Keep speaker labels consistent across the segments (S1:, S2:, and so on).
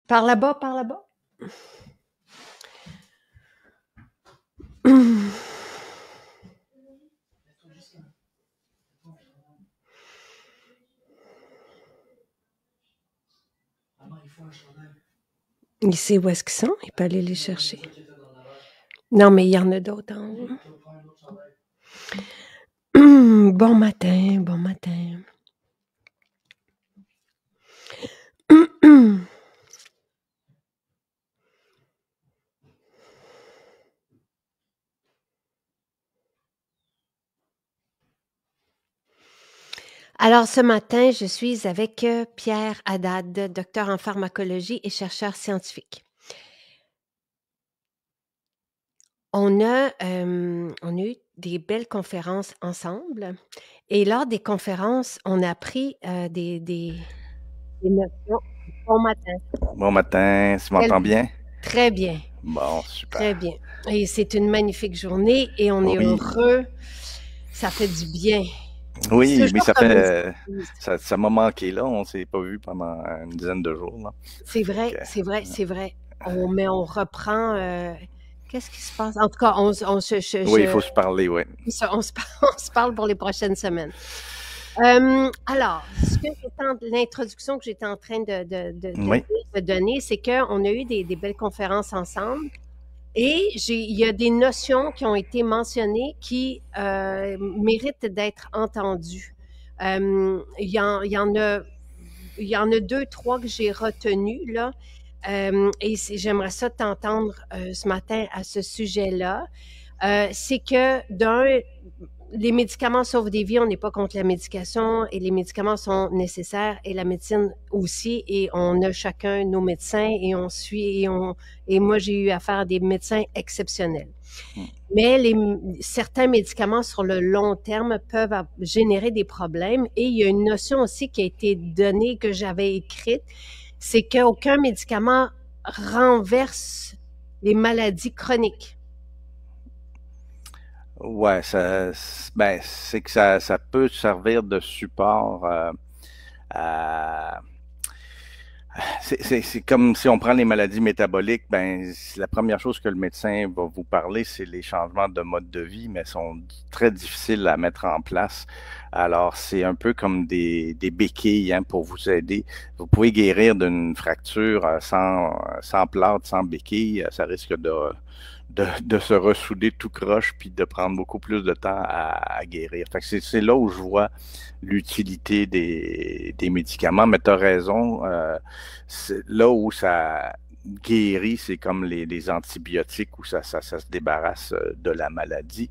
S1: Par là-bas, par là-bas. Il sait où est-ce qu'ils sont, il peut aller les chercher. Non, mais il y en a d'autres en haut. Bon matin, bon matin. Alors, ce matin, je suis avec Pierre Haddad, docteur en pharmacologie et chercheur scientifique. On a eu des belles conférences ensemble et lors des conférences, on a appris des notions. Bon matin.
S2: Bon matin, tu m'entends bien?
S1: Très bien.
S2: Bon, super.
S1: Très bien. Et c'est une magnifique journée et on est heureux. Ça fait du bien.
S2: Oui, mais ça m'a manqué là. On s'est pas vu pendant une dizaine de jours. Là.
S1: C'est vrai, c'est vrai, c'est vrai. Mais on reprend. Qu'est-ce qui se passe? En tout cas,
S2: oui, il faut se parler, oui.
S1: On se parle pour les prochaines semaines. Alors, l'introduction que j'étais en train de donner, c'est qu'on a eu des belles conférences ensemble et il y a des notions qui ont été mentionnées qui méritent d'être entendues. Il y en a 2, 3 que j'ai retenues, là. Et j'aimerais ça t'entendre ce matin à ce sujet-là. C'est que les médicaments sauvent des vies, on n'est pas contre la médication et les médicaments sont nécessaires et la médecine aussi et on a chacun nos médecins et on suit et moi j'ai eu affaire à des médecins exceptionnels. Mais certains médicaments sur le long terme peuvent générer des problèmes et il y a une notion aussi qui a été donnée que j'avais écrite, c'est qu'aucun médicament renverse les maladies chroniques.
S2: Ouais, c'est que ça peut servir de support à. C'est comme si on prend les maladies métaboliques, la première chose que le médecin va vous parler, c'est les changements de mode de vie, mais sont très difficiles à mettre en place. Alors, c'est un peu comme des béquilles pour vous aider. Vous pouvez guérir d'une fracture sans plâtre, sans béquille. Ça risque de se ressouder tout croche puis de prendre beaucoup plus de temps à guérir. Fait que c'est là où je vois l'utilité des médicaments, mais tu as raison, là où ça guérit, c'est comme les antibiotiques où ça se débarrasse de la maladie.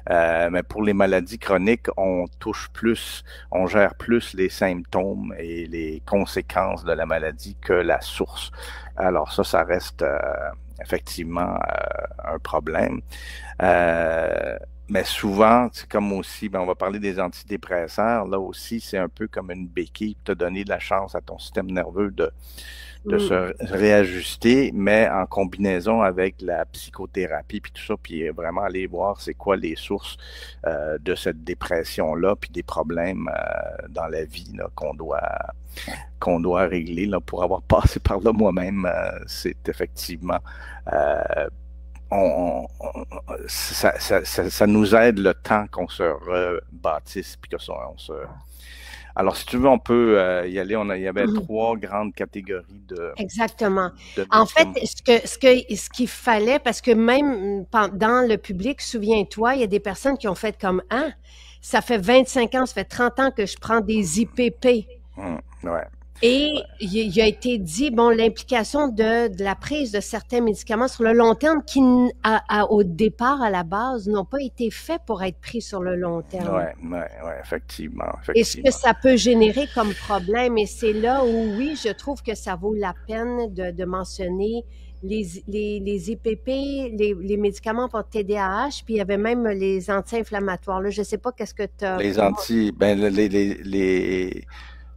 S2: Mais pour les maladies chroniques, on gère plus les symptômes et les conséquences de la maladie que la source. Alors ça reste effectivement un problème. Mais souvent, c'est comme aussi, on va parler des antidépresseurs, là aussi, c'est un peu comme une béquille pour te donner de la chance à ton système nerveux de se réajuster, mais en combinaison avec la psychothérapie puis tout ça, puis vraiment aller voir c'est quoi les sources de cette dépression-là, puis des problèmes dans la vie là, qu'on doit régler. Là, pour avoir passé par là moi-même, c'est effectivement ça nous aide le temps qu'on se rebâtisse puis que on se. Alors, si tu veux, on peut y aller. Il y avait 3 grandes catégories de.
S1: Exactement. En fait, ce qu'il fallait, parce que même dans le public, souviens-toi, il y a des personnes qui ont fait comme ça fait 25 ans, ça fait 30 ans que je prends des IPP.
S2: Ouais.
S1: Et il a été dit, l'implication de la prise de certains médicaments sur le long terme qui, au départ, à la base, n'ont pas été faits pour être pris sur le long terme.
S2: Oui, effectivement.
S1: Et ce que ça peut générer comme problème, et c'est là où, oui, je trouve que ça vaut la peine de mentionner les IPP, les médicaments pour TDAH, puis il y avait même les anti-inflammatoires. Là, je ne sais pas qu'est-ce que tu as...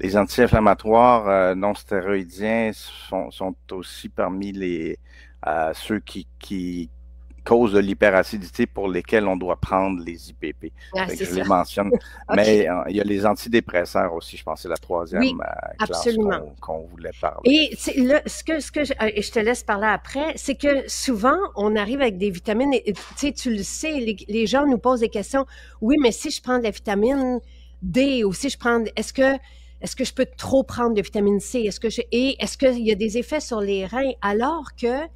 S2: Les anti-inflammatoires non stéroïdiens sont aussi parmi ceux qui causes de l'hyperacidité pour lesquelles on doit prendre les IPP.
S1: Ah,
S2: je les mentionne. Okay. Mais il y a les antidépresseurs aussi, je pense que c'est la troisième classe qu'on voulait parler.
S1: Et là, je te laisse parler après, c'est que souvent, on arrive avec des vitamines, tu le sais, les gens nous posent des questions. Oui, mais si je prends de la vitamine D ou si je prends, est-ce que je peux trop prendre de vitamine C? Est-ce qu'il y a des effets sur les reins alors que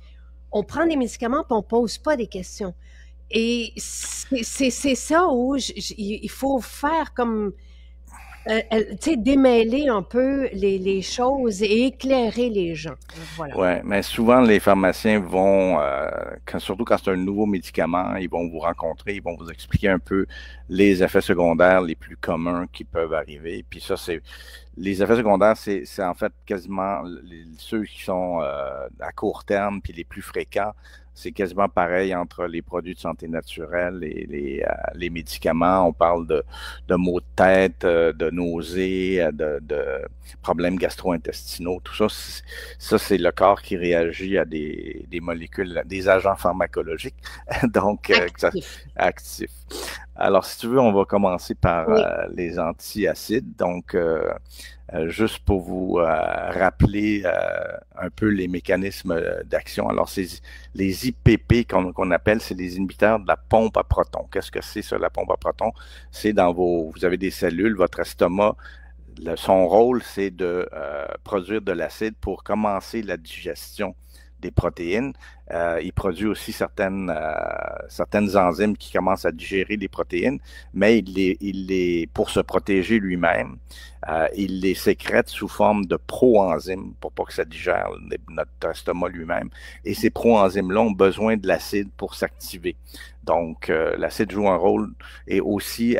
S1: on prend des médicaments et on pose pas des questions? Et c'est ça où il faut faire comme, tu sais, démêler un peu les choses et éclairer les gens. Voilà.
S2: Oui, mais souvent, les pharmaciens vont, surtout quand c'est un nouveau médicament, ils vont vous rencontrer, ils vont vous expliquer un peu les effets secondaires les plus communs qui peuvent arriver. Puis ça, les effets secondaires, c'est en fait quasiment ceux qui sont à court terme puis les plus fréquents. C'est quasiment pareil entre les produits de santé naturelle et les médicaments. On parle de maux de tête, de nausées, de problèmes gastro-intestinaux. Tout ça, c'est le corps qui réagit à des molécules, des agents pharmacologiques, donc actifs. Alors, si tu veux, on va commencer par les antiacides. Donc, juste pour vous rappeler un peu les mécanismes d'action. Alors, les IPP qu'on appelle, c'est les inhibiteurs de la pompe à protons. Qu'est-ce que c'est ça, la pompe à protons? C'est vous avez des cellules, votre estomac, son rôle, c'est de produire de l'acide pour commencer la digestion des protéines. Il produit aussi certaines enzymes qui commencent à digérer les protéines, mais pour se protéger lui-même, il les sécrète sous forme de proenzymes pour pas que ça digère notre estomac lui-même. Et ces proenzymes-là ont besoin de l'acide pour s'activer. Donc, l'acide joue un rôle et aussi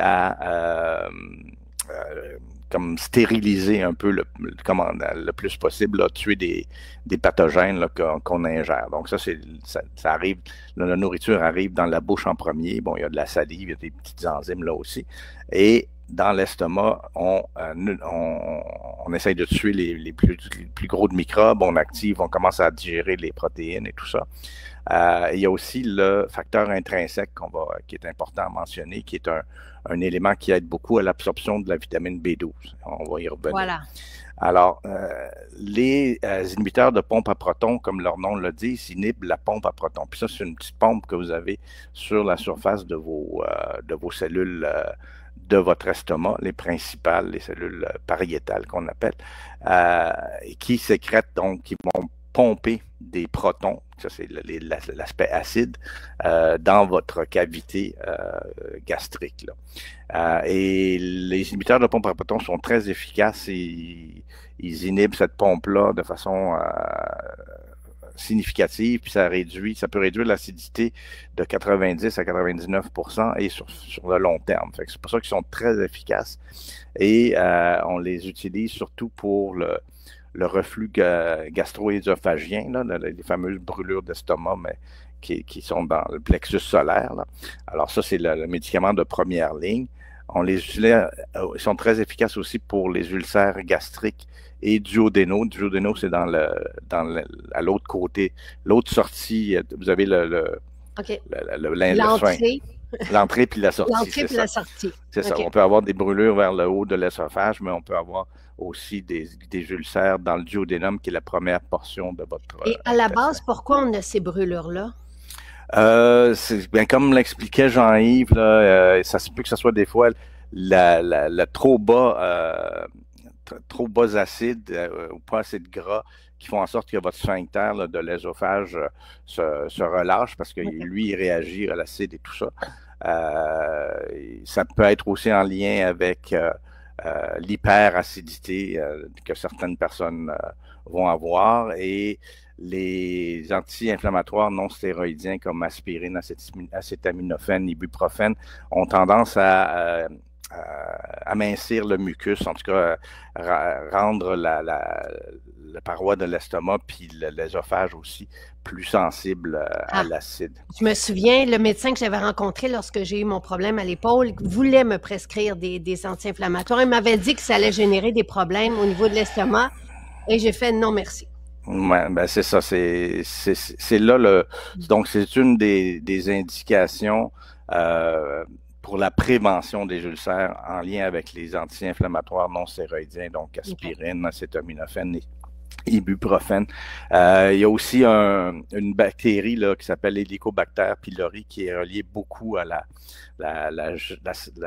S2: comme stériliser un peu le plus possible, là, tuer des pathogènes là, qu'on ingère. Donc ça arrive, la nourriture arrive dans la bouche en premier. Bon, il y a de la salive, il y a des petites enzymes là aussi. Et dans l'estomac, on essaye de tuer les plus gros de microbes, on commence à digérer les protéines et tout ça. Il y a aussi le facteur intrinsèque qui est important à mentionner, qui est un élément qui aide beaucoup à l'absorption de la vitamine B12. On va y revenir.
S1: Voilà.
S2: Alors, les inhibiteurs de pompe à protons, comme leur nom le dit, inhibent la pompe à protons. Puis ça, c'est une petite pompe que vous avez sur la surface de vos cellules de votre estomac, les principales, les cellules pariétales qu'on appelle, qui sécrètent, donc, qui vont pomper des protons, ça c'est l'aspect acide, dans votre cavité gastrique. Et les inhibiteurs de pompe à protons sont très efficaces et ils inhibent cette pompe-là de façon significative, puis ça peut réduire l'acidité de 90 à 99% et sur le long terme. Fait que c'est pour ça qu'ils sont très efficaces et on les utilise surtout pour le reflux gastro-œsophagien, les fameuses brûlures d'estomac, mais qui sont dans le plexus solaire. Là. Alors ça, c'est le médicament de première ligne. On les utilise, ils sont très efficaces aussi pour les ulcères gastriques et duodénaux. Duodénaux, c'est à l'autre côté, l'autre sortie. Vous avez
S1: l'entrée.
S2: L'entrée puis la sortie.
S1: L'entrée puis la sortie.
S2: C'est ça. On peut avoir des brûlures vers le haut de l'œsophage, mais on peut avoir aussi des ulcères dans le duodénum, qui est la première portion de votre...
S1: Et à la base, pourquoi on a ces brûlures-là?
S2: Bien, comme l'expliquait Jean-Yves, ça se peut que ce soit des fois le trop bas acides ou pas assez de gras qui font en sorte que votre sphincter de l'œsophage se relâche parce que lui, il réagit à l'acide et tout ça. Ça peut être aussi en lien avec l'hyperacidité que certaines personnes vont avoir et les anti-inflammatoires non stéroïdiens comme aspirine, acétaminophène, ibuprofène ont tendance à amincir le mucus, en tout cas rendre la paroi de l'estomac puis l'œsophage aussi plus sensible à l'acide.
S1: Je me souviens, le médecin que j'avais rencontré lorsque j'ai eu mon problème à l'épaule voulait me prescrire des anti-inflammatoires. Il m'avait dit que ça allait générer des problèmes au niveau de l'estomac et j'ai fait non merci.
S2: Ouais, ben c'est ça, c'est là donc c'est une des indications pour la prévention des ulcères en lien avec les anti-inflammatoires non stéroïdiens, donc aspirine, acétaminophène, ibuprofène. Il y a aussi une bactérie là, qui s'appelle Helicobacter pylori qui est reliée beaucoup à la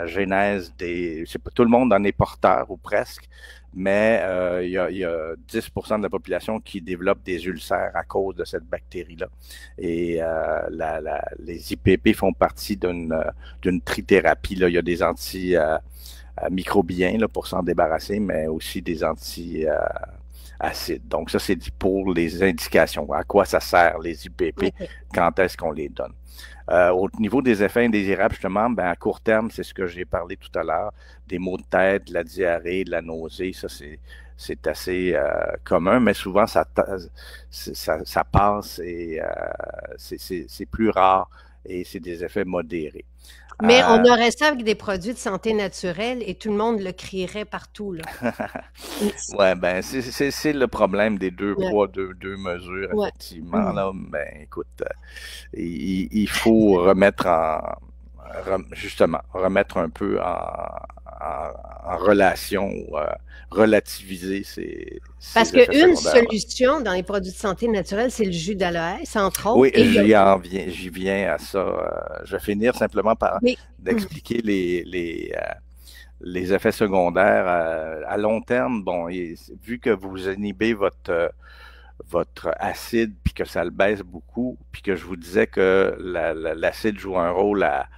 S2: genèse des... C'est pas tout le monde en est porteur ou presque, mais il y a 10% de la population qui développe des ulcères à cause de cette bactérie-là. Et les IPP font partie d'une trithérapie. Là. Il y a des microbiens là, pour s'en débarrasser, mais aussi des acides. Donc, ça, c'est pour les indications. À quoi ça sert, les IPP? Quand est-ce qu'on les donne? Au niveau des effets indésirables, justement, ben, à court terme, c'est ce que j'ai parlé tout à l'heure, des maux de tête, de la diarrhée, de la nausée, ça, c'est assez commun, mais souvent, ça passe et c'est plus rare et c'est des effets modérés.
S1: Mais on aurait ça avec des produits de santé naturelle et tout le monde le crierait partout, là.
S2: Ouais, ben, c'est le problème des deux poids, deux mesures, effectivement, là. Ben, écoute, il faut remettre un peu en relation, relativiser ces
S1: Parce qu'une solution dans les produits de santé naturelle, c'est le jus d'aloès, entre autres.
S2: Oui, j'y viens à ça. Je vais finir simplement par d'expliquer les effets secondaires à long terme. Bon, vu que vous inhibez votre acide, puis que ça le baisse beaucoup, puis que je vous disais que l'acide joue un rôle à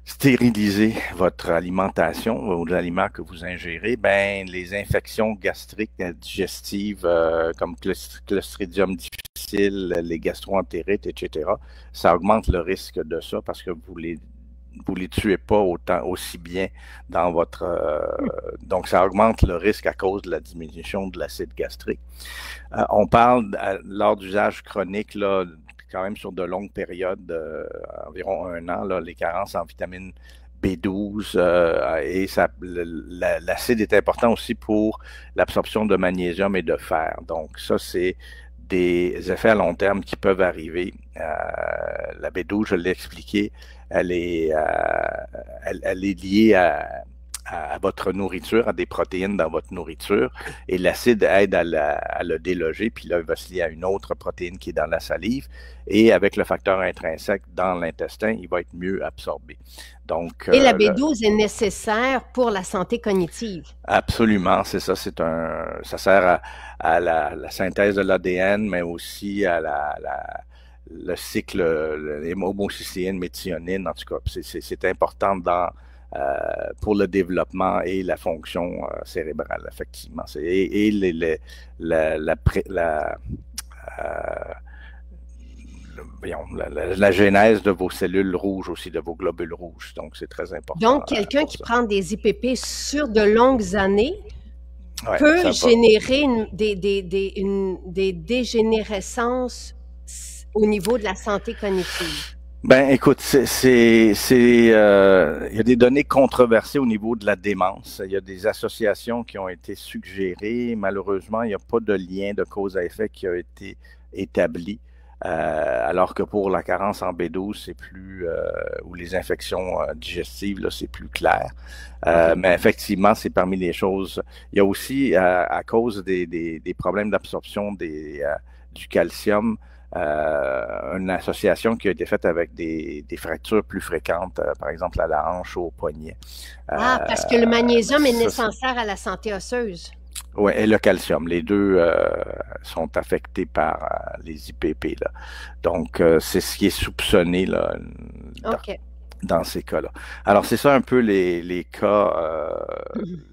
S2: stériliser votre alimentation ou l'aliments que vous ingérez, ben les infections gastriques digestives comme Clostridium difficile, les gastro-entérites, etc., ça augmente le risque de ça parce que vous les tuez pas aussi bien dans votre... donc, ça augmente le risque à cause de la diminution de l'acide gastrique. On parle, lors d'usage chronique, là, quand même sur de longues périodes, environ 1 an, là, les carences en vitamine B12 et l'acide est important aussi pour l'absorption de magnésium et de fer. Donc, ça, c'est des effets à long terme qui peuvent arriver. La B12, je l'ai expliqué, elle est liée à votre nourriture, à des protéines dans votre nourriture, et l'acide aide à le déloger, puis là, il va se lier à une autre protéine qui est dans la salive, et avec le facteur intrinsèque dans l'intestin, il va être mieux absorbé. Donc,
S1: et la B12 est nécessaire pour la santé cognitive.
S2: Absolument, c'est ça. Ça sert à la synthèse de l'ADN, mais aussi à le cycle, l'homocystéine, méthionine, en tout cas. C'est important pour le développement et la fonction cérébrale, effectivement. La genèse de vos cellules rouges aussi, de vos globules rouges. Donc, c'est très important.
S1: Donc, quelqu'un qui prend des IPP sur de longues années peut générer des dégénérescences au niveau de la santé cognitive.
S2: Ben, écoute, il y a des données controversées au niveau de la démence. Il y a des associations qui ont été suggérées. Malheureusement, il n'y a pas de lien de cause à effet qui a été établi. Alors que pour la carence en B12, c'est plus, ou les infections digestives, là, c'est plus clair. Mais effectivement, c'est parmi les choses. Il y a aussi, à cause des problèmes d'absorption du calcium, une association qui a été faite avec des fractures plus fréquentes, par exemple à la hanche ou au poignet.
S1: Parce que le magnésium est nécessaire à la santé osseuse.
S2: Oui, et le calcium. Les deux sont affectés par les IPP. Là. Donc, c'est ce qui est soupçonné là, dans ces cas-là. Alors, c'est ça un peu les cas,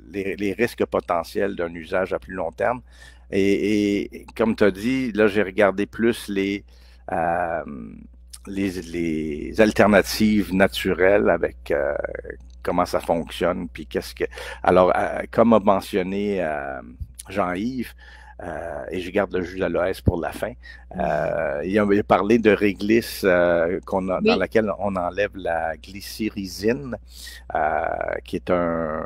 S2: les risques potentiels d'un usage à plus long terme. Et comme tu as dit, là, j'ai regardé plus les alternatives naturelles avec comment ça fonctionne, puis Alors, comme a mentionné Jean-Yves, et je garde le jus d'aloès pour la fin, il a parlé de réglisse dans laquelle on enlève la glycyrrhizine, qui est un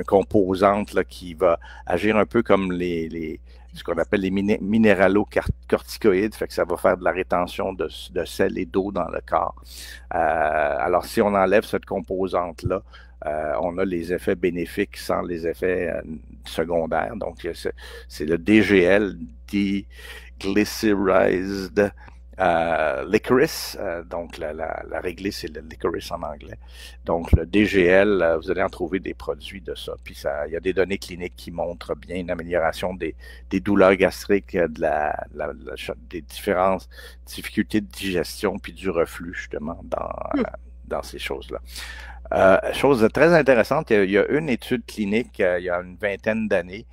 S2: composante là, qui va agir un peu comme les ce qu'on appelle les minéralocorticoïdes, fait que ça va faire de la rétention de sel et d'eau dans le corps. Alors, si on enlève cette composante-là, on a les effets bénéfiques sans les effets secondaires. Donc, c'est le DGL, Deglycerized licorice, donc la réglisse, c'est le licorice en anglais. Donc le DGL, vous allez en trouver des produits de ça. Puis il y a des données cliniques qui montrent bien une amélioration des douleurs gastriques, des différentes difficultés de digestion, puis du reflux justement dans ces choses-là. Chose très intéressante, il y a une étude clinique il y a une vingtaine d'années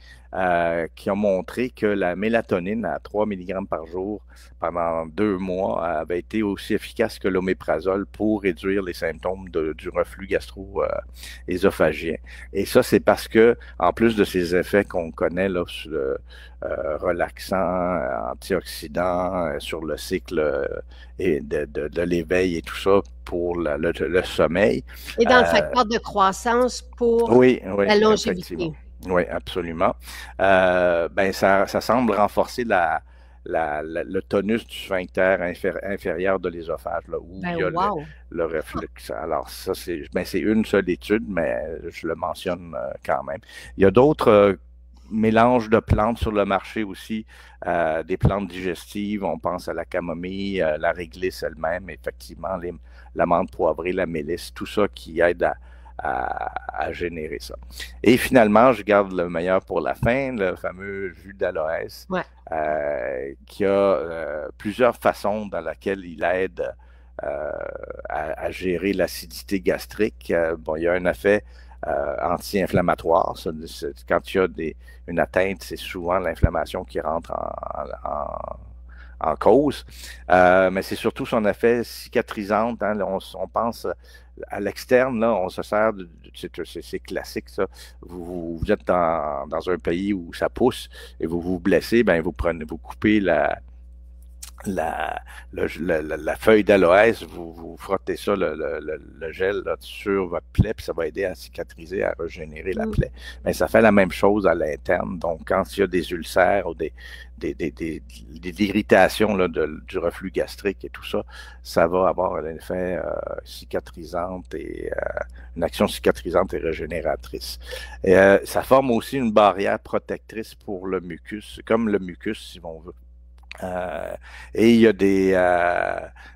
S2: qui a montré que la mélatonine à 3 mg par jour pendant 2 mois avait été aussi efficace que l'oméprazole pour réduire les symptômes du reflux gastro-œsophagien. Et ça, c'est parce que, en plus de ces effets qu'on connaît là, sur le relaxant, antioxydant, sur le cycle de l'éveil et tout ça, pour le sommeil.
S1: Et dans le facteur de croissance pour la longévité.
S2: Oui, absolument. Ça semble renforcer le tonus du sphincter inférieur de l'œsophage, là, où il y a le reflux. Alors, ça, c'est une seule étude, mais je le mentionne quand même. Il y a d'autres mélanges de plantes sur le marché aussi, des plantes digestives, on pense à la camomille, la réglisse elle-même, effectivement, l'amande poivrée, la mélisse, tout ça qui aide à générer ça. Et finalement, je garde le meilleur pour la fin, le fameux jus d'aloès, qui a plusieurs façons dans lesquelles il aide à gérer l'acidité gastrique. Il y a un effet anti-inflammatoire. Quand il y a une atteinte, c'est souvent l'inflammation qui rentre en cause. Mais c'est surtout son effet cicatrisant. Hein, on pense à l'externe, là, on se sert c'est classique, ça. Vous êtes dans un pays où ça pousse et vous vous blessez, vous coupez la feuille d'aloès, vous frottez ça, le gel là, sur votre plaie, puis ça va aider à cicatriser, à régénérer la plaie. Mais ça fait la même chose à l'interne. Donc, quand il y a des ulcères ou des irritations là, du reflux gastrique et tout ça, ça va avoir un effet cicatrisante et une action cicatrisante et régénératrice. Et, ça forme aussi une barrière protectrice pour le mucus, comme le mucus, si on veut. Et il y a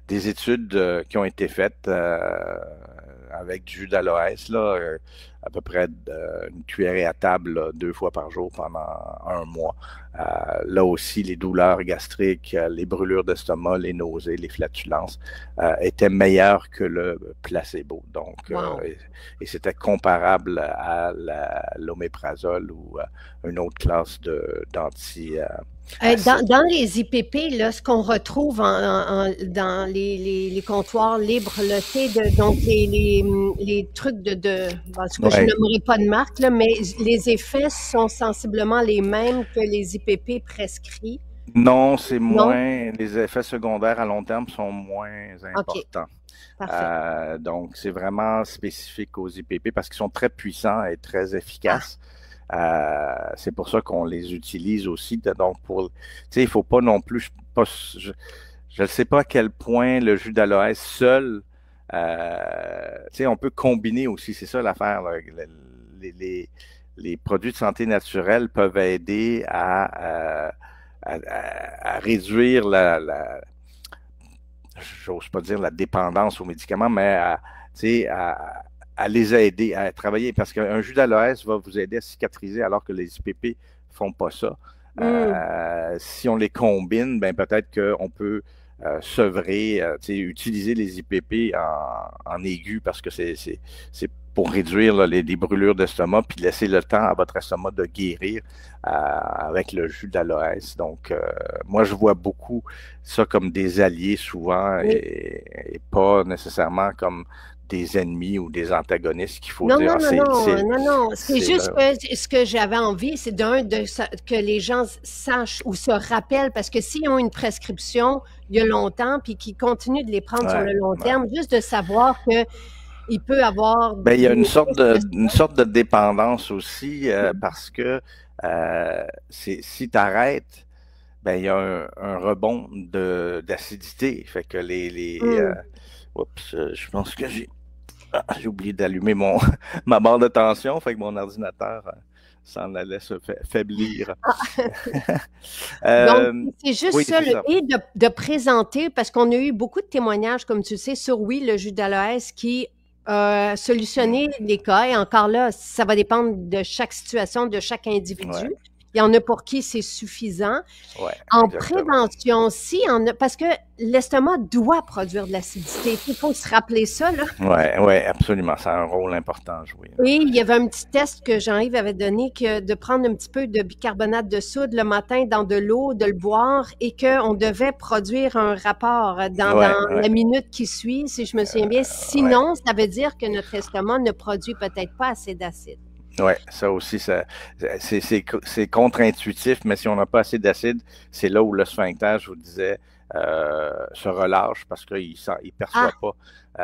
S2: des études qui ont été faites avec du jus d'aloès, à peu près une cuillerée à table là, 2 fois par jour pendant 1 mois. Là aussi, les douleurs gastriques, les brûlures d'estomac, les nausées, les flatulences étaient meilleures que le placebo. Donc, et c'était comparable à l'oméprazole ou une autre classe d'anti
S1: dans les IPP, là, ce qu'on retrouve dans les comptoirs libres, là, donc les trucs parce que je n'aimerais pas de marque, là, mais les effets sont sensiblement les mêmes que les IPP prescrits.
S2: Non, c'est moins. Les effets secondaires à long terme sont moins importants.
S1: Parfait.
S2: Donc, c'est vraiment spécifique aux IPP parce qu'ils sont très puissants et très efficaces. C'est pour ça qu'on les utilise aussi. Donc, il ne faut pas non plus. Je ne sais pas à quel point le jus d'aloès seul. On peut combiner aussi. C'est ça l'affaire. Les produits de santé naturelle peuvent aider à réduire j'ose pas dire la dépendance aux médicaments, mais à les aider à travailler, parce qu'un jus d'aloès va vous aider à cicatriser alors que les IPP font pas ça. Si on les combine, peut-être qu'on peut sevrer, utiliser les IPP en aigu, parce que c'est pour réduire là, les brûlures d'estomac, puis laisser le temps à votre estomac de guérir avec le jus d'aloès. Donc, moi, je vois beaucoup ça comme des alliés souvent, et pas nécessairement comme des ennemis ou des antagonistes qu'il faut dire.
S1: Non. C'est juste que ce que j'avais envie, c'est que les gens sachent ou se rappellent, parce que s'ils ont une prescription il y a longtemps, puis qu'ils continuent de les prendre sur le long terme, juste de savoir que il peut avoir...
S2: il y a une sorte de dépendance aussi, parce que si tu arrêtes, ben il y a un rebond d'acidité. Fait que oups, je pense que j'ai oublié d'allumer ma barre de tension, fait que mon ordinateur s'en allait se faiblir.
S1: Donc, c'est juste
S2: oui,
S1: ça,
S2: c'est ça.
S1: et de présenter, parce qu'on a eu beaucoup de témoignages, comme tu le sais, sur oui, le jus d'aloès qui a solutionné les cas. Et encore là, ça va dépendre de chaque situation, de chaque individu.
S2: Ouais.
S1: Il y en a pour qui c'est suffisant.
S2: Ouais,
S1: En
S2: exactement.
S1: prévention aussi, parce que l'estomac doit produire de l'acidité. Il faut se rappeler ça, là.
S2: Oui, absolument. Ça a un rôle important à jouer.
S1: Et il y avait un petit test que Jean-Yves avait donné, que de prendre un petit peu de bicarbonate de soude le matin dans de l'eau, de le boire, et qu'on devait produire un rapport dans la minute qui suit, si je me souviens bien. Sinon, ça veut dire que notre estomac ne produit peut-être pas assez d'acide.
S2: Oui, ça aussi, c'est contre-intuitif, mais si on n'a pas assez d'acide, c'est là où le sphincter, je vous disais, se relâche parce qu'il ne perçoit pas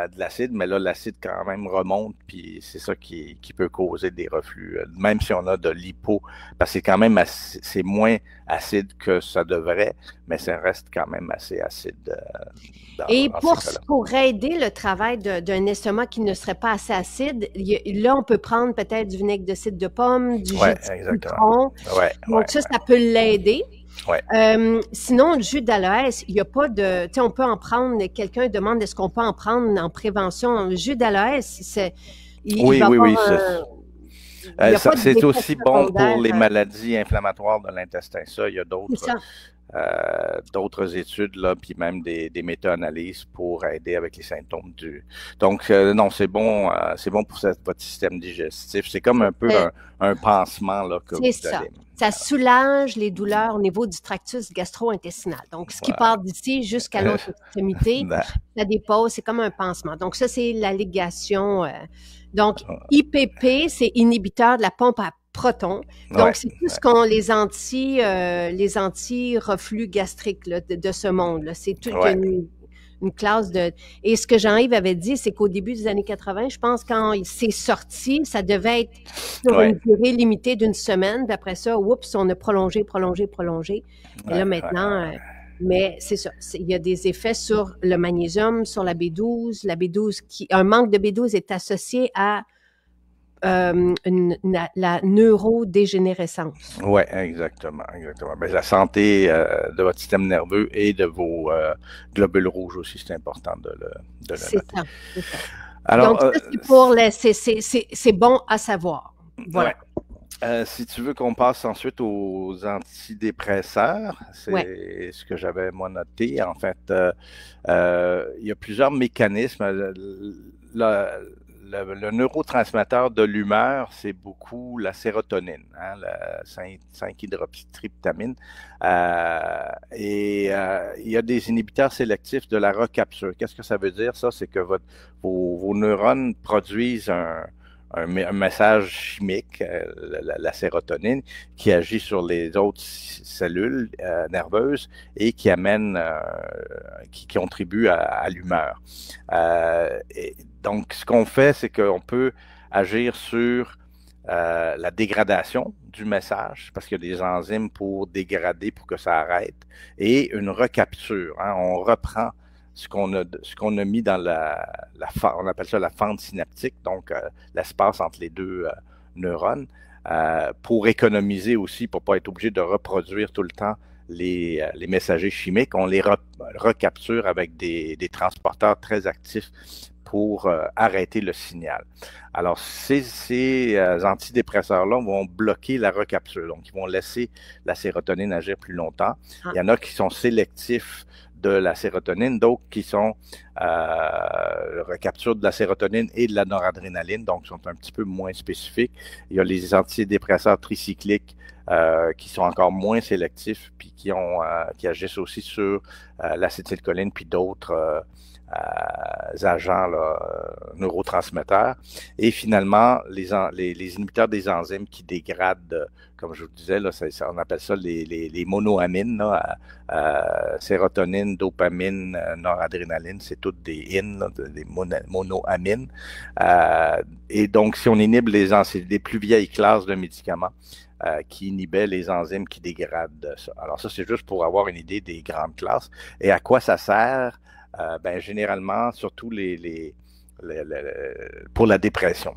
S2: de l'acide, mais là, l'acide quand même remonte, puis c'est ça qui peut causer des reflux, même si on a de l'hypo, parce que c'est quand même c'est moins acide que ça devrait, mais ça reste quand même assez acide.
S1: Et pour aider le travail d'un estomac qui ne serait pas assez acide, là, on peut prendre peut-être du vinaigre de cidre de pomme, du jus de citron. Donc ça peut l'aider. Sinon, le jus d'aloès, il n'y a pas de... Tu sais, on peut en prendre, quelqu'un demande est-ce qu'on peut en prendre en prévention. Le jus d'aloès, c'est...
S2: Oui. C'est aussi bon pour les maladies inflammatoires de l'intestin. Ça, il y a d'autres études, là, puis même des méta-analyses pour aider avec les symptômes Donc, non, c'est bon pour votre système digestif. C'est comme un peu un pansement, là, que vous donnez.
S1: Ça soulage les douleurs au niveau du tractus gastro-intestinal. Donc, ce qui part d'ici jusqu'à l'autre extrémité, ça dépose, c'est comme un pansement. Donc, ça, c'est l'allégation. Donc, IPP, c'est inhibiteur de la pompe à protons. Donc, c'est tout ce qu'on les anti-reflux gastriques là, de ce monde. C'est toute une classe de... Et ce que Jean-Yves avait dit, c'est qu'au début des années 80, je pense, quand c'est sorti, ça devait être sur une durée limitée d'une semaine. Puis après ça, oups, on a prolongé. Et là, maintenant... mais c'est ça, il y a des effets sur le magnésium, sur la B12. La B12 un manque de B12 est associé à la neurodégénérescence.
S2: Oui, exactement. Ben, la santé de votre système nerveux et de vos globules rouges aussi, c'est important de le noter.
S1: C'est ça. Alors, donc, ça, c'est bon à savoir. Voilà.
S2: Si tu veux qu'on passe ensuite aux antidépresseurs, c'est ce que j'avais moi noté. En fait, il y a plusieurs mécanismes. Le neurotransmetteur de l'humeur, c'est beaucoup la sérotonine, la 5-hydroxytryptamine. Et il y a des inhibiteurs sélectifs de la recapture. Qu'est-ce que ça veut dire, ça? C'est que vos neurones produisent un message chimique, la sérotonine, qui agit sur les autres cellules nerveuses et qui amène, qui contribue à l'humeur. Donc, ce qu'on fait, c'est qu'on peut agir sur la dégradation du message, parce qu'il y a des enzymes pour dégrader, pour que ça arrête, et une recapture. On reprend ce qu'on a mis dans on appelle ça la fente synaptique, donc l'espace entre les deux neurones, pour économiser aussi, pour pas être obligé de reproduire tout le temps les messagers chimiques. On les recapture avec des transporteurs très actifs pour arrêter le signal. Alors, ces antidépresseurs-là vont bloquer la recapture, donc ils vont laisser la sérotonine agir plus longtemps. Il y en a qui sont sélectifs de la sérotonine, d'autres qui sont recapture de la sérotonine et de la noradrénaline, donc sont un petit peu moins spécifiques. Il y a les antidépresseurs tricycliques qui sont encore moins sélectifs, puis qui agissent aussi sur l'acétylcholine, puis d'autres agents neurotransmetteurs. Et finalement, les inhibiteurs des enzymes qui dégradent, comme je vous disais, là, on appelle ça les monoamines, sérotonine, dopamine, noradrénaline, c'est toutes des des monoamines. Et donc, si on inhibe les plus vieilles classes de médicaments, qui inhibait les enzymes qui dégradent ça. Alors ça, c'est juste pour avoir une idée des grandes classes. Et à quoi ça sert? Ben, généralement, surtout pour la dépression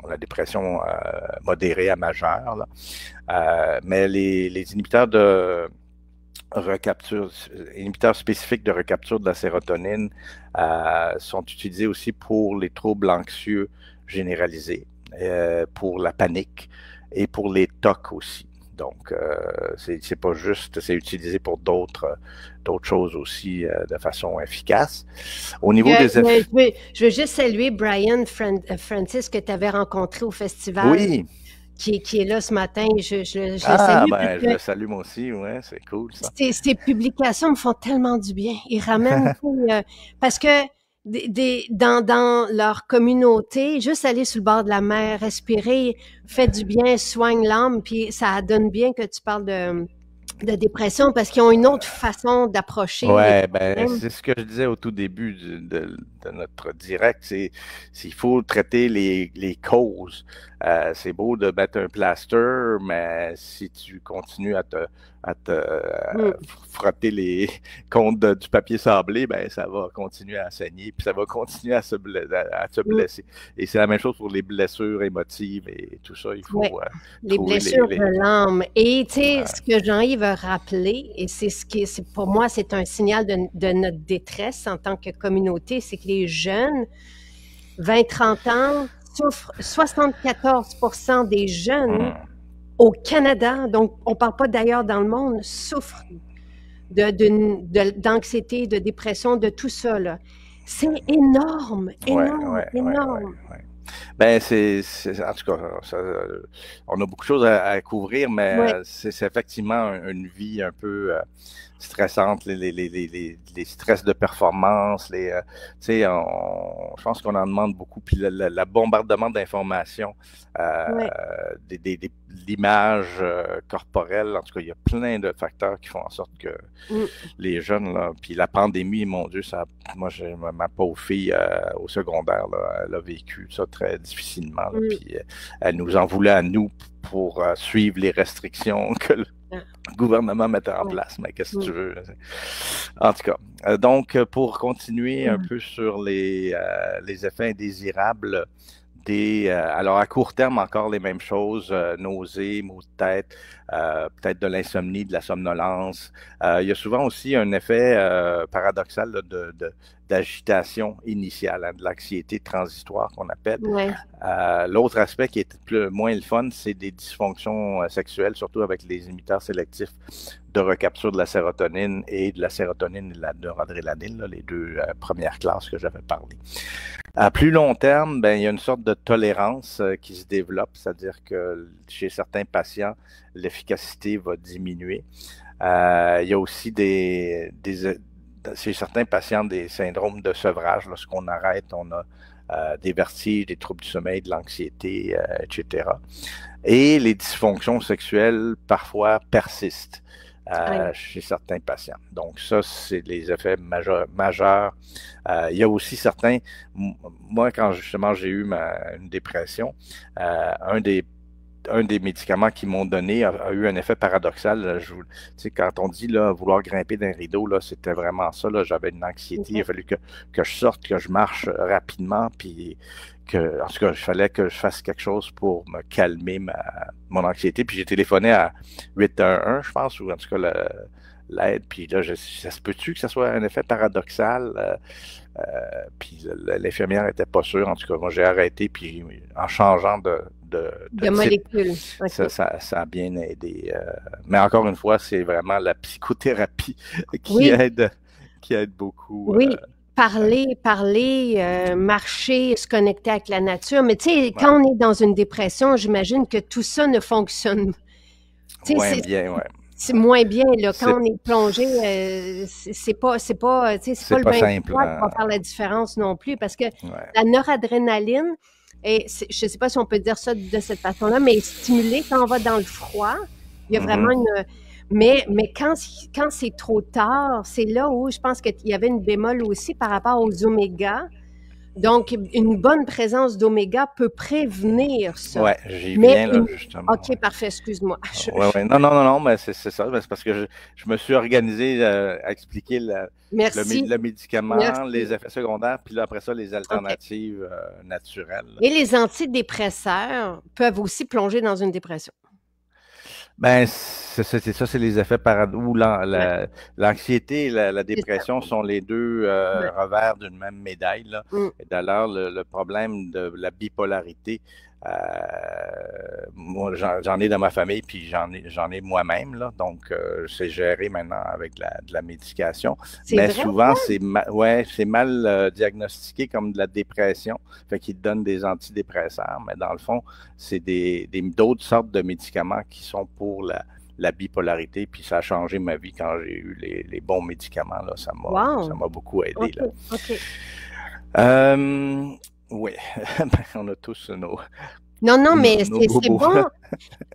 S2: modérée à majeure. Là. Mais les inhibiteurs de inhibiteurs spécifiques de recapture de la sérotonine sont utilisés aussi pour les troubles anxieux généralisés, pour la panique et pour les TOC aussi. Donc, c'est pas juste, c'est utilisé pour d'autres choses aussi de façon efficace. Au niveau des effets...
S1: Je veux juste saluer Brian Francis que tu avais rencontré au festival.
S2: Oui.
S1: Qui est là ce matin. Je salue.
S2: Ben, je le salue moi aussi, ouais, c'est cool ça.
S1: Ces publications me font tellement du bien. Ils ramènent parce que dans leur communauté, juste aller sur le bord de la mer, respirer, fait du bien, soigne l'âme, puis ça donne bien que tu parles de dépression parce qu'ils ont une autre façon d'approcher.
S2: Ouais, ben c'est ce que je disais au tout début de notre direct, c'est il faut traiter les causes. C'est beau de mettre un plaster, mais si tu continues à te frotter les contre du papier sablé, ben ça va continuer à saigner, puis ça va continuer à se blesser. Et c'est la même chose pour les blessures émotives et tout ça. Il faut
S1: les blessures de l'âme. Et tu sais, ce que Jean-Yves a rappelé, et c'est pour moi, c'est un signal de notre détresse en tant que communauté, c'est que les jeunes, 20-30 ans, souffrent, 74% des jeunes au Canada, donc on ne parle pas d'ailleurs dans le monde, souffrent d'anxiété, de dépression, de tout ça. C'est énorme, énorme.
S2: Ben, en tout cas, on a beaucoup de choses à couvrir, mais c'est effectivement une vie un peu stressante, les stress de performance, tu sais, je pense qu'on en demande beaucoup, puis le bombardement d'informations, l'image corporelle, en tout cas, il y a plein de facteurs qui font en sorte que les jeunes, là, puis la pandémie, mon Dieu, moi, ma pauvre fille au secondaire, là, elle a vécu ça très difficilement, là, puis elle nous en voulait à nous pour suivre les restrictions que le gouvernement mettait en place, mais qu'est-ce que tu veux? En tout cas, donc pour continuer un peu sur les effets indésirables alors à court terme, encore les mêmes choses, nausées, maux de tête, peut-être de l'insomnie, de la somnolence. Il y a souvent aussi un effet paradoxal là, d'agitation initiale, hein, de l'anxiété transitoire qu'on appelle. L'autre aspect qui est moins le fun, c'est des dysfonctions sexuelles, surtout avec les inhibiteurs sélectifs de recapture de la sérotonine et de la sérotonine et de la noradrénaline, là, les deux premières classes que j'avais parlé. À plus long terme, ben, il y a une sorte de tolérance qui se développe, c'est-à-dire que chez certains patients, l'efficacité va diminuer. Il y a aussi chez certains patients des syndromes de sevrage. Lorsqu'on arrête, on a des vertiges, des troubles du sommeil, de l'anxiété, etc. Et les dysfonctions sexuelles parfois persistent chez certains patients. Donc ça, c'est les effets majeurs. Il y a aussi certains... Moi, quand justement j'ai eu une dépression, un des médicaments qu'ils m'ont donné a eu un effet paradoxal. Tu sais, quand on dit là, vouloir grimper d'un rideau, là, c'était vraiment ça. Là, j'avais une anxiété. Il a fallu que je sorte, que je marche rapidement, puis en tout cas, il fallait que je fasse quelque chose pour me calmer mon anxiété. Puis j'ai téléphoné à 811, je pense, ou en tout cas l'aide. Puis là, ça se peut-tu que ça soit un effet paradoxal? Puis l'infirmière n'était pas sûre. En tout cas, moi, j'ai arrêté, puis en changeant de
S1: molécules.
S2: Okay. Ça a bien aidé. Mais encore une fois, c'est vraiment la psychothérapie qui aide beaucoup.
S1: Oui. Parler, marcher, se connecter avec la nature. Mais tu sais, quand on est dans une dépression, j'imagine que tout ça ne fonctionne pas. C'est moins bien, là. Quand on est plongé, c'est pas le 23
S2: simple,
S1: qui va faire la différence non plus, parce que la noradrénaline, je sais pas si on peut dire ça de cette façon-là, mais stimulée quand on va dans le froid, il y a vraiment une... Mais quand c'est trop tard, c'est là où je pense qu'il y avait une bémol aussi par rapport aux omégas. Donc, une bonne présence d'oméga peut prévenir ça.
S2: Ouais, j'y viens là, justement.
S1: OK, parfait, excuse-moi.
S2: Ouais. Non, mais c'est ça. C'est parce que je me suis organisé à expliquer le médicament,
S1: Merci.
S2: les effets secondaires, puis là, après ça, les alternatives naturelles.
S1: Et les antidépresseurs peuvent aussi plonger dans une dépression.
S2: Ben, c'est ça, c'est les effets ou l'anxiété et la dépression sont les deux revers d'une même médaille, là. Et d'ailleurs, le problème de la bipolarité, moi, j'en ai dans ma famille, puis j'en ai moi-même, là. Donc, c'est géré maintenant avec de la médication. Mais vrai, souvent, c'est mal diagnostiqué comme de la dépression. Fait qu'ils te donnent des antidépresseurs. Mais dans le fond, c'est d'autres sortes de médicaments qui sont pour la bipolarité. Puis ça a changé ma vie quand j'ai eu les bons médicaments, là. Ça m'a beaucoup aidé, là. Oui, on a tous nos...
S1: Non, mais c'est bon.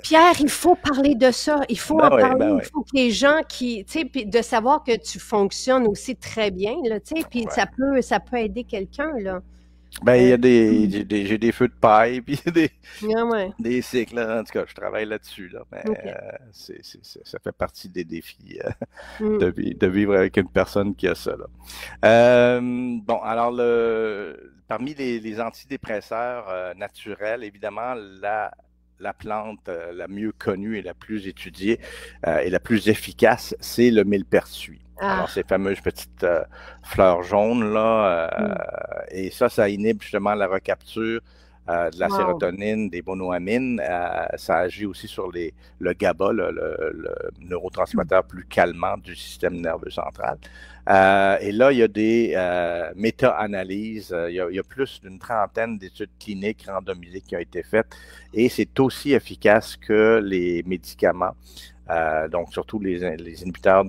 S1: Pierre, il faut parler de ça. Il faut en parler. Il faut que les gens tu sais, puis de savoir que tu fonctionnes aussi très bien, là, tu sais, puis ça peut aider quelqu'un, là.
S2: Ben, il y a j'ai des feux de paille, puis des cycles, là. En tout cas, je travaille là-dessus, là. Mais ça fait partie des défis de vivre avec une personne qui a ça, là. Bon, alors, parmi les antidépresseurs naturels, évidemment, la plante la mieux connue et la plus étudiée et la plus efficace, c'est le millepertuis. Alors, ces fameuses petites fleurs jaunes, là, et ça inhibe justement la recapture de la sérotonine, des monoamines. Ça agit aussi sur le GABA, le neurotransmetteur plus calmant du système nerveux central. Et là, il y a des méta-analyses. Il y a plus d'une trentaine d'études cliniques randomisées qui ont été faites. Et c'est aussi efficace que les médicaments. Donc, surtout les inhibiteurs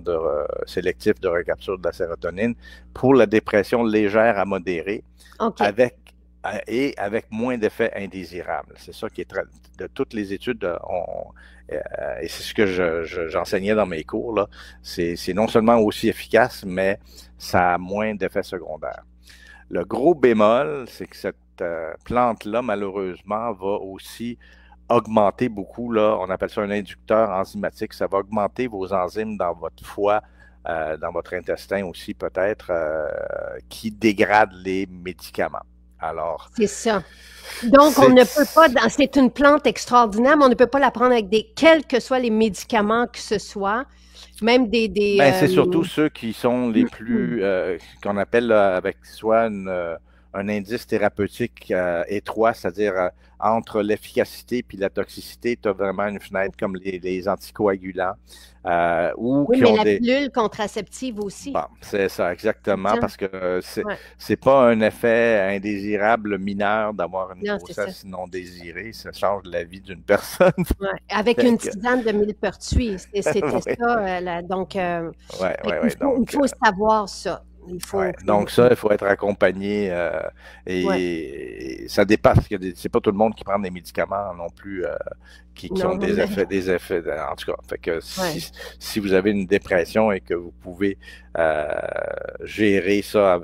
S2: sélectifs de recapture de la sérotonine pour la dépression légère à modérée, avec moins d'effets indésirables. C'est ça qui est de toutes les études, et c'est ce que j'enseignais dans mes cours, là. C'est non seulement aussi efficace, mais ça a moins d'effets secondaires. Le gros bémol, c'est que cette plante-là, malheureusement, va aussi augmenter beaucoup, là, on appelle ça un inducteur enzymatique, ça va augmenter vos enzymes dans votre foie, dans votre intestin aussi peut-être, qui dégradent les médicaments. Alors,
S1: c'est ça. Donc, on ne peut pas, c'est une plante extraordinaire, mais on ne peut pas la prendre avec quels que soient les médicaments que ce soit, même
S2: c'est surtout ceux qui sont les plus, qu'on appelle avec soit un indice thérapeutique étroit, c'est-à-dire entre l'efficacité puis la toxicité, tu as vraiment une fenêtre comme les anticoagulants.
S1: La pilule contraceptive aussi.
S2: Bon, c'est ça, exactement, parce que c'est pas un effet indésirable mineur d'avoir une grossesse non désirée, ça change la vie d'une personne.
S1: Avec une tisane de millepertuis, c'était ça. Donc, il faut savoir ça.
S2: Donc ça, il faut être accompagné et ça dépasse. C'est pas tout le monde qui prend des médicaments non plus qui ont des effets. En tout cas, fait que si vous avez une dépression et que vous pouvez gérer ça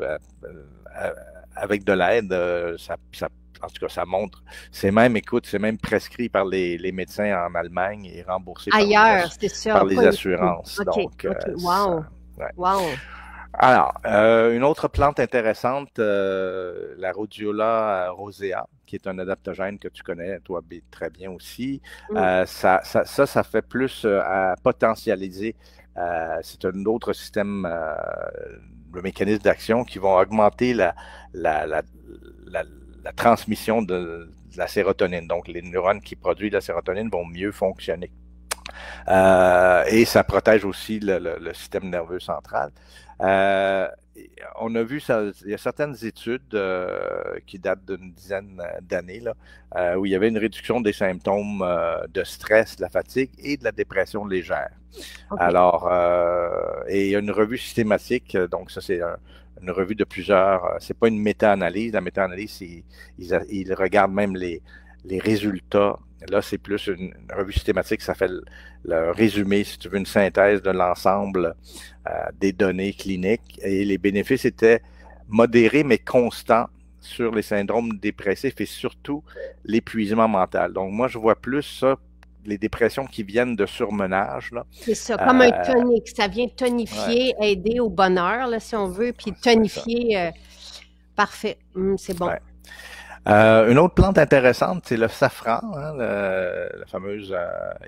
S2: avec de l'aide, en tout cas, ça montre. C'est même prescrit par les médecins en Allemagne et remboursé par les assurances. Donc,
S1: wow.
S2: Alors, une autre plante intéressante, la Rhodiola rosea, qui est un adaptogène que tu connais, toi, très bien aussi. Ça fait plus à potentialiser. C'est un autre système de mécanisme d'action qui vont augmenter la transmission de la sérotonine. Donc, les neurones qui produisent la sérotonine vont mieux fonctionner. Et ça protège aussi le système nerveux central. On a vu ça, il y a certaines études qui datent d'une dizaine d'années là, où il y avait une réduction des symptômes de stress, de la fatigue et de la dépression légère. Alors, et il y a une revue systématique, donc ça c'est une revue de plusieurs, c'est pas une méta-analyse. La méta-analyse, ils regardent même les résultats. Là, c'est plus une revue systématique, ça fait le résumé, si tu veux, une synthèse de l'ensemble des données cliniques. Et les bénéfices étaient modérés, mais constants sur les syndromes dépressifs et surtout l'épuisement mental. Donc, moi, je vois plus ça, les dépressions qui viennent de surmenage.
S1: C'est ça, comme un tonique. Ça vient tonifier, aider au bonheur, là, si on veut, puis tonifier. Parfait, c'est bon.
S2: Ouais. Une autre plante intéressante, c'est le safran, hein, la fameuse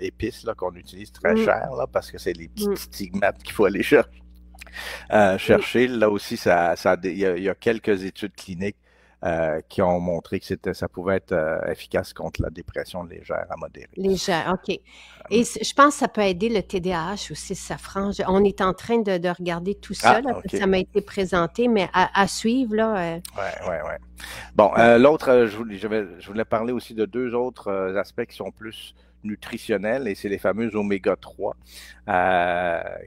S2: épice qu'on utilise très cher, là, parce que c'est les petits stigmates qu'il faut aller chercher. Là aussi, il y a quelques études cliniques qui ont montré que ça pouvait être efficace contre la dépression légère à modérée.
S1: Légère, OK. Et je pense que ça peut aider le TDAH aussi, safran. On est en train de regarder tout ça, là, okay. Ça m'a été présenté, mais à suivre, là.
S2: Oui. Bon, l'autre, je voulais parler aussi de deux autres aspects qui sont plus nutritionnels, et c'est les fameux oméga 3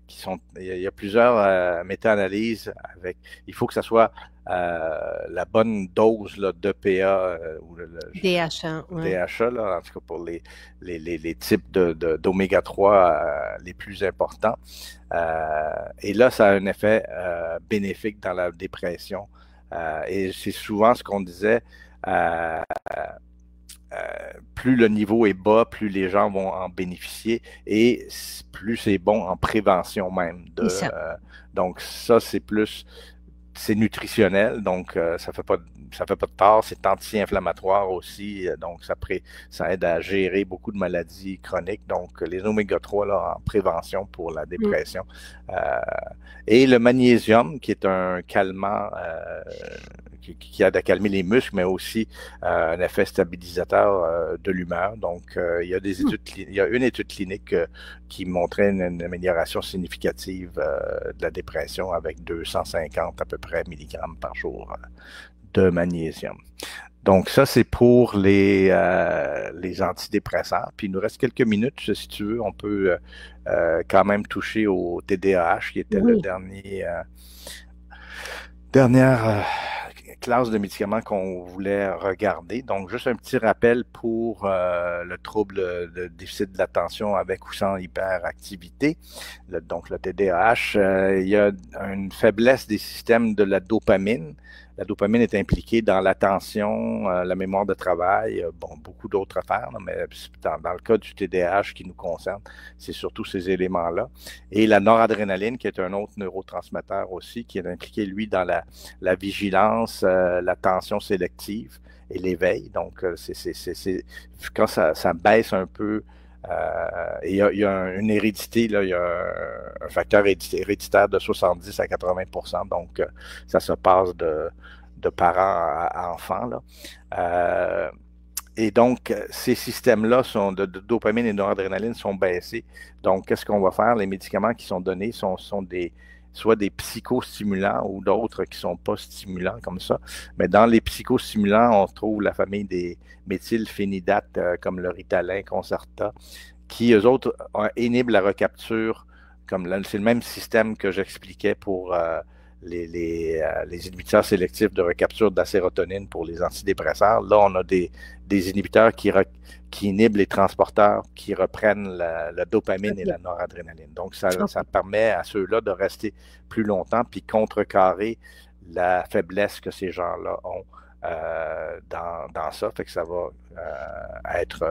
S2: qui sont, il y a plusieurs méta-analyses avec, il faut que ça soit la bonne dose là, d'EPA ou le
S1: DHA,
S2: DHA, là, en tout cas pour les types d'oméga 3 les plus importants. Et là, ça a un effet bénéfique dans la dépression. Et c'est souvent ce qu'on disait, plus le niveau est bas, plus les gens vont en bénéficier et plus c'est bon en prévention même. Donc ça, c'est nutritionnel, donc ça fait pas de tort, c'est anti-inflammatoire aussi, donc ça aide à gérer beaucoup de maladies chroniques, donc les oméga 3 là, en prévention pour la dépression. Et le magnésium, qui est un calmant qui aide à calmer les muscles, mais aussi un effet stabilisateur de l'humeur. Donc, il y a une étude clinique qui montrait une amélioration significative de la dépression avec 250 à peu près milligrammes par jour de magnésium. Donc, ça, c'est pour les antidépresseurs. Puis, il nous reste quelques minutes. Si tu veux, on peut quand même toucher au TDAH, qui était le dernière classe de médicaments qu'on voulait regarder. Donc, juste un petit rappel pour le trouble de déficit de l'attention avec ou sans hyperactivité, donc le TDAH. Il y a une faiblesse des systèmes de la dopamine. La dopamine est impliquée dans l'attention, la mémoire de travail, beaucoup d'autres affaires, mais dans le cas du TDAH qui nous concerne, c'est surtout ces éléments-là. Et la noradrénaline, qui est un autre neurotransmetteur aussi, qui est impliqué, lui, dans la vigilance, l'attention sélective et l'éveil. Donc, quand ça baisse un peu, il y a une hérédité, là, il y a un facteur héréditaire de 70 à 80%, donc ça se passe de parents à enfants, là. Et donc, ces systèmes-là de dopamine et de noradrénaline sont baissés. Donc, qu'est-ce qu'on va faire? Les médicaments qui sont donnés sont soit des psychostimulants ou d'autres qui ne sont pas stimulants comme ça. Mais dans les psychostimulants, on trouve la famille des méthylphénidates comme le Ritalin, Concerta, qui, eux autres, inhibent la recapture. C'est le même système que j'expliquais pour les inhibiteurs sélectifs de recapture de la sérotonine pour les antidépresseurs. Là, on a des inhibiteurs qui inhibent les transporteurs qui reprennent la dopamine et la noradrénaline. Donc, ça permet à ceux-là de rester plus longtemps puis contrecarrer la faiblesse que ces gens-là ont dans ça. Fait que ça va être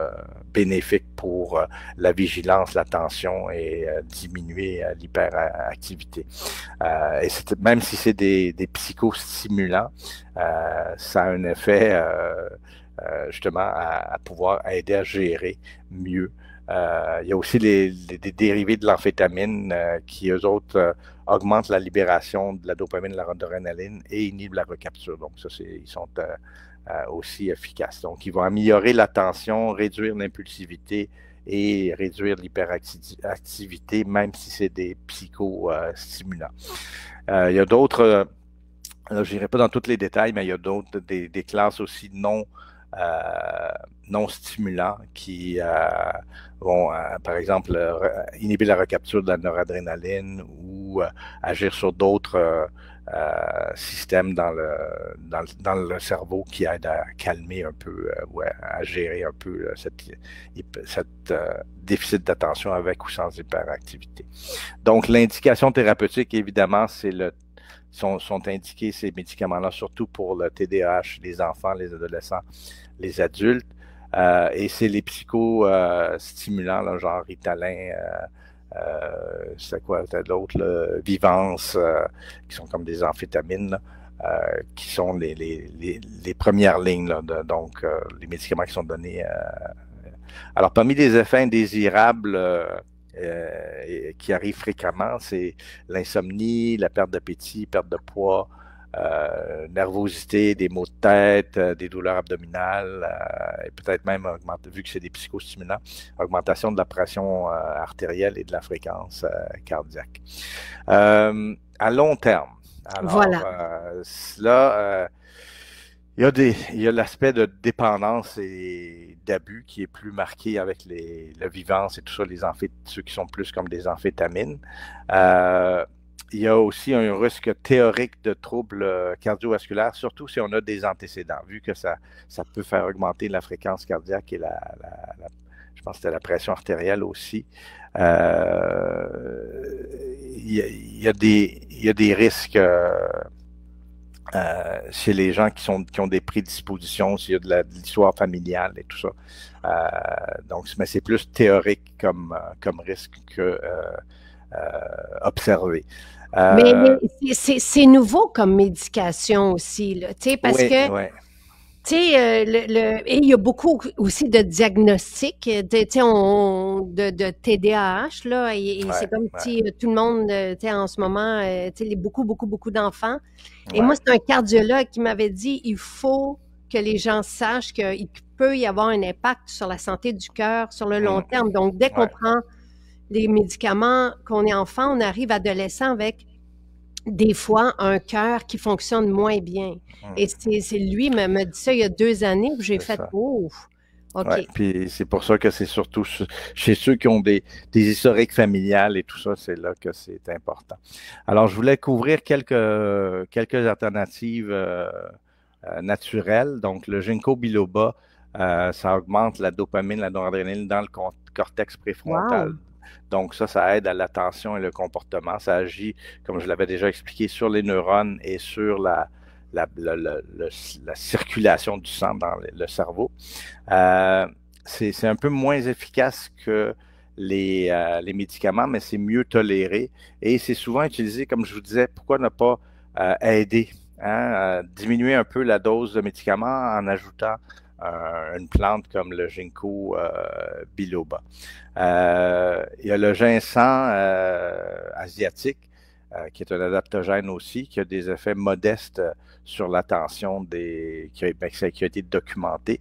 S2: bénéfique pour la vigilance, l'attention et diminuer l'hyperactivité. Et même si c'est des psychostimulants, ça a un effet justement à pouvoir aider à gérer mieux. Il y a aussi des dérivés de l'amphétamine qui, eux autres, augmentent la libération de la dopamine, de la noradrénaline et inhibent la recapture. Donc, ça, ils sont aussi efficaces. Donc, ils vont améliorer l'attention, réduire l'impulsivité et réduire l'hyperactivité, même si c'est des psychostimulants. Il y a d'autres, je n'irai pas dans tous les détails, mais il y a d'autres, des classes aussi non stimulants qui vont, par exemple, inhiber la recapture de la noradrénaline ou agir sur d'autres systèmes dans le cerveau qui aident à calmer un peu ou à gérer un peu cette déficit d'attention avec ou sans hyperactivité. Donc, l'indication thérapeutique, évidemment, c'est le sont indiqués ces médicaments-là, surtout pour le TDAH, les enfants, les adolescents, les adultes. Et c'est les psychostimulants, là, genre Ritalin, c'est quoi l'autre, Vivance, qui sont comme des amphétamines, là, qui sont les premières lignes, là, donc les médicaments qui sont donnés. Alors, parmi les effets indésirables qui arrivent fréquemment, c'est l'insomnie, la perte d'appétit, perte de poids, nervosité, des maux de tête, des douleurs abdominales, et peut-être même, vu que c'est des psychostimulants, augmentation de la pression artérielle et de la fréquence cardiaque. À long terme, alors
S1: Voilà.
S2: là, il y a l'aspect de dépendance et d'abus qui est plus marqué avec le Vivance et tout ça, ceux qui sont plus comme des amphétamines. Il y a aussi un risque théorique de troubles cardiovasculaires, surtout si on a des antécédents, vu que ça peut faire augmenter la fréquence cardiaque et je pense que c'était la pression artérielle aussi. Il y a des risques chez les gens qui ont des prédispositions, s'il y a de l'histoire familiale et tout ça. Donc, mais c'est plus théorique comme risque que observé.
S1: Mais c'est nouveau comme médication aussi, là, tu sais, parce que, tu sais, et il y a beaucoup aussi de diagnostics, tu sais, de TDAH, là, et c'est comme si tout le monde, tu sais, en ce moment, tu sais, beaucoup d'enfants. Et moi, c'est un cardiologue qui m'avait dit, il faut que les gens sachent qu'il peut y avoir un impact sur la santé du cœur sur le long terme. Donc, dès qu'on prend les médicaments, qu'on est enfant, on arrive adolescent avec des fois un cœur qui fonctionne moins bien. Et c'est lui qui m'a dit ça il y a 2 années, où j'ai fait « Oh! » OK.
S2: Ouais, puis c'est pour ça que c'est surtout chez ceux qui ont des historiques familiales et tout ça, c'est là que c'est important. Alors, je voulais couvrir quelques alternatives naturelles. Donc, le ginkgo biloba, ça augmente la dopamine, la noradrénaline dans le cortex préfrontal.
S1: Wow.
S2: Donc, ça aide à l'attention et le comportement. Ça agit, comme je l'avais déjà expliqué, sur les neurones et sur la circulation du sang dans le cerveau. C'est un peu moins efficace que les médicaments, mais c'est mieux toléré. Et c'est souvent utilisé, comme je vous disais, pourquoi ne pas aider, diminuer un peu la dose de médicaments en ajoutant une plante comme le ginkgo biloba. Il y a le ginseng asiatique, qui est un adaptogène aussi, qui a des effets modestes sur l'attention qui a été documenté.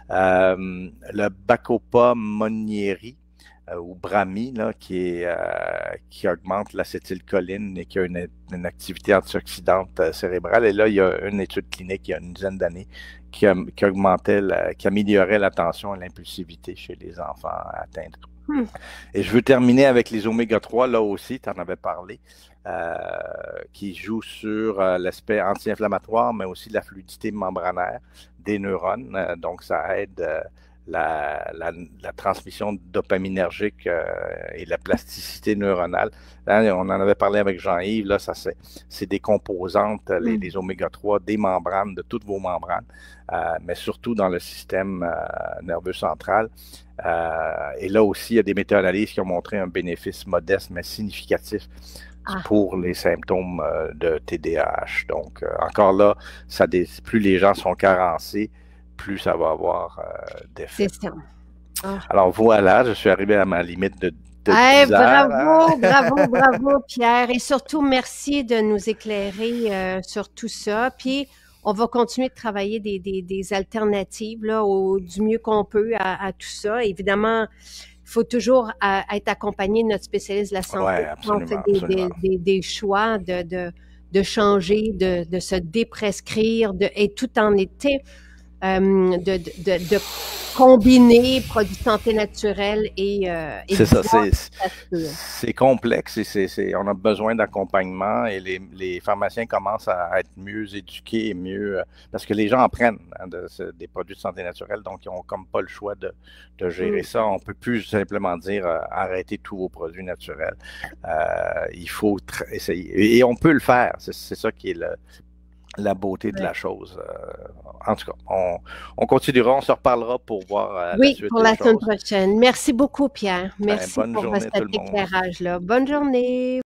S2: Le Bacopa monnieri ou Brahmi, là, qui augmente l'acétylcholine et qui a une activité antioxydante cérébrale. Et là, il y a une étude clinique il y a une dizaine d'années qui améliorait l'attention et l'impulsivité chez les enfants atteints. Et je veux terminer avec les oméga-3, là aussi, tu en avais parlé, qui jouent sur l'aspect anti-inflammatoire, mais aussi la fluidité membranaire des neurones. Donc, ça aide la transmission dopaminergique et la plasticité neuronale. Hein, on en avait parlé avec Jean-Yves, là, c'est des composantes, les oméga-3, des membranes, de toutes vos membranes, mais surtout dans le système nerveux central. Et là aussi, il y a des méta-analyses qui ont montré un bénéfice modeste, mais significatif pour les symptômes de TDAH. Donc, encore là, plus les gens sont carencés, plus ça va avoir d'effet.
S1: C'est ça.
S2: Alors voilà, je suis arrivé à ma limite de 10
S1: heures. Bravo, Pierre. Et surtout, merci de nous éclairer sur tout ça. Puis, on va continuer de travailler des alternatives là, du mieux qu'on peut à tout ça. Évidemment, il faut toujours être accompagné de notre spécialiste de la santé.
S2: Ouais, absolument,
S1: on fait des choix de changer, de se déprescrire, et tout en été. de combiner produits de santé naturels et
S2: c'est ça,
S1: c'est
S2: c'est complexe et on a besoin d'accompagnement et les pharmaciens commencent à être mieux éduqués et mieux parce que les gens en prennent hein, des produits de santé naturelle, donc ils n'ont comme pas le choix de gérer ça. On peut plus simplement dire arrêtez tous vos produits naturels. Il faut essayer et on peut le faire. C'est ça qui est la beauté de la chose. En tout cas, on continuera, on se reparlera pour voir la suite
S1: pour
S2: des
S1: la semaine
S2: choses.
S1: prochaine. Merci beaucoup, Pierre. Merci
S2: Bonne
S1: pour
S2: journée
S1: cet
S2: tout le monde.
S1: éclairage-là. Bonne journée.